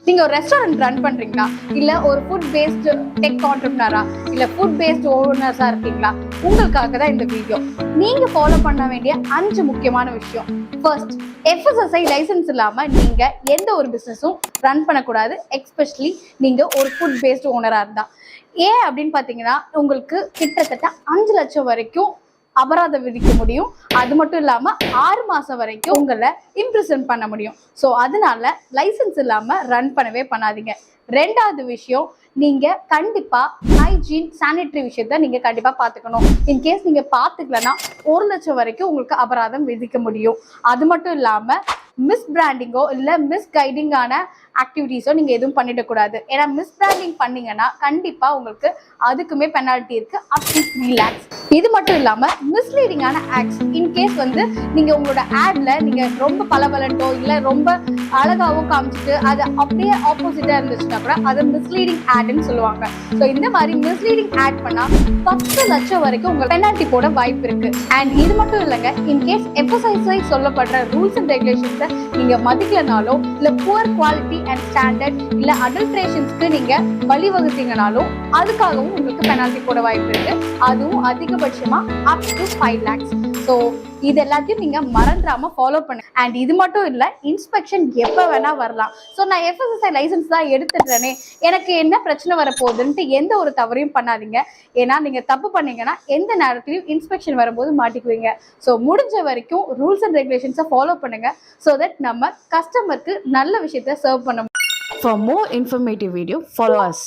நீங்க ஒரு restaurant run பண்றீங்களா, இல்ல ஒரு ஃபுட் பேஸ்டு டெக் ஆண்டர்பிரினரா, இல்ல ஃபுட் பேஸ்டு ஓனர்ஸா இருக்கீங்களா, உங்களுக்காக தான் இந்த வீடியோ. நீங்க ஃபாலோ பண்ண வேண்டிய 5 முக்கியமான விஷயம். ஃபர்ஸ்ட், FSSAI லைசன்ஸ் இல்லாம நீங்க எந்த ஒரு பிசினஸும் ரன் பண்ணக்கூடாது, எக்ஸ்பெஷலி நீங்க ஒரு ஃபுட் பேஸ்டு ஓனரா இருந்தா. ஏன் அப்படின்னு பாத்தீங்கன்னா, உங்களுக்கு கிட்டத்தட்ட 5 லட்சம் வரைக்கும் அபராதம் விதிக்க முடியும். அது மட்டும் இல்லாம 6 மாசம் வரைக்கும் உங்களை இம்ப்ரிசன் பண்ண முடியும். ஸோ அதனால லைசன்ஸ் இல்லாம ரன் பண்ணவே பண்ணாதீங்க. ரெண்டாவது விஷயம், நீங்க கண்டிப்பா ஹைஜீன் சானிட்டரி விஷயத்த நீங்க கண்டிப்பா பாத்துக்கணும். இன்கேஸ் நீங்க பாத்துக்கலன்னா 1 லட்சம் வரைக்கும் உங்களுக்கு அபராதம் விதிக்க முடியும். அது மட்டும் இல்லாம மிஸ் பிராண்டிங்கோ இல்ல மிஸ் கைடிங்கான ஆக்டிவிட்டிஸோ நீங்க எதுவும் பண்ணிடக்கூடாது. ஏன்னா மிஸ் பிராண்டிங் பண்ணீங்கன்னா கண்டிப்பா உங்களுக்கு அதுக்குமே பெனால்ட்டி இருக்கு, அப் டு 3 lakhs. இது மட்டும் இல்லாம மிஸ்லீடிங்கான ஆட்ஸ், இன்கேஸ் நீங்க உங்களோட ஆட்ல நீங்க ரொம்ப பலபலன்ட்டோ இல்ல ரொம்ப அழகாவும் காமிச்சிட்டு அது அப்படியே ஆப்போசிட்டா இருந்துச்சுன்னா கூட அது மிஸ்லீடிங் ஆட்னு சொல்லுவாங்க. ஸோ இந்த மாதிரி மிஸ்லீடிங் ஆட் பண்ணா 10 லட்சம் வரைக்கும் உங்க பெனால்ட்டி போட வாய்ப்பு இருக்கு. அண்ட் இது மட்டும் இல்லைங்க, இன்கேஸ் FSSAI சொல்லப்படுற ரூல்ஸ் அண்ட் ரெகுலேஷன்ஸை நீங்க மதிக்கலனாலோ இல்ல புவர் குவாலிட்டி அண்ட் ஸ்டாண்டர்ட் இல்ல அடல்ட்ரேஷன்ஸ்க்கு நீங்க வழிவகுத்தீங்கனாலும் அதுக்காகவும் உங்களுக்கு பெனால்ட்டி போட வாய்ப்பு இருக்கு. அதுவும் அதிகபட்சமா அப் டு 5 lakhs. ஸோ இது எல்லாத்தையும் நீங்க மறந்துடாம ஃபாலோ பண்ணுங்க. அண்ட் இது மட்டும் இல்ல, இன்ஸ்பெக்ஷன் எப்ப வேணா வரலாம். ஸோ நான் FSSAI லைசன்ஸ் தான் எடுத்துட்டேனே, எனக்கு என்ன பிரச்சனை வரப்போகுதுன்ட்டு எந்த ஒரு தவறையும் பண்ணாதீங்க. ஏன்னா நீங்க தப்பு பண்ணீங்கன்னா எந்த நேரத்திலையும் இன்ஸ்பெக்ஷன் வரும்போது மாட்டிக்குவீங்க. ஸோ முடிஞ்ச வரைக்கும் ரூல்ஸ் அண்ட் ரெகுலேஷன்ஸை ஃபாலோ பண்ணுங்க. ஸோ தட் நம்ம கஸ்டமருக்கு நல்ல விஷயத்த சர்வ் பண்ண முடியும். For more informative video, follow us.